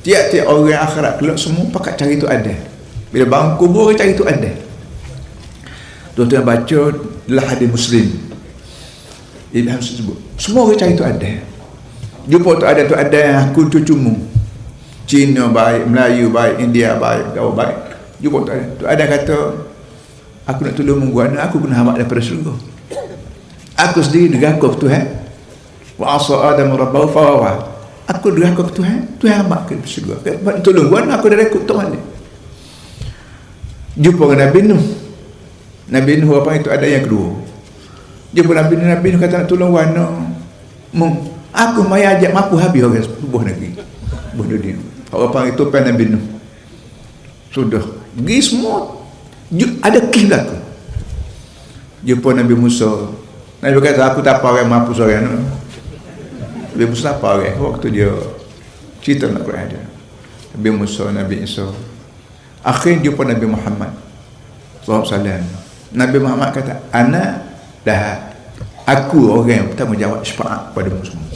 Tiap-tiap orang akhirat kelak semua pakat cari tu ada. Bila bangun kubur cari tu ada. Tuan-tuan baca dalam hadis Muslim. Ibn Hamzah sebut, semua orang cari tu ada. Jumpa tu ada yang aku cucumu. Cina baik, Melayu baik, India baik, Jawa baik. Jumpa tu ada. Tu ada kata, aku nak tolong menggunakan aku kena hamak daripada surga. Aku sendiri deraka ke Tuhan. Wa asa Adam rabbahu fawawa. Aku deraka ke Tuhan, Tuhan hamak ke surga. Tolong guna aku dari ikut Tuhan ni. Jumpa dengan Nabi Nuh. Nabi Nuh apa itu ada yang kedua. Jumpa Nabi Nuh kata nak tolong wana. Aku mai ajak mampu habis orang sebuah negeri. Sebuah dunia. Apa itu pen Nabi Nuh. Sudah. Pergi semua. Ada kisah berlaku. Jumpa Nabi Musa. Nabi kata aku tak apa orang mampu seorang. Nabi Musa apa orang. Waktu dia cerita nak Quran dia. Nabi Musa, Nabi Isa. Akhirnya jumpa Nabi Muhammad SAW. Nabi Muhammad kata, ana dah aku orang yang bertanggungjawab syafaat pada semua.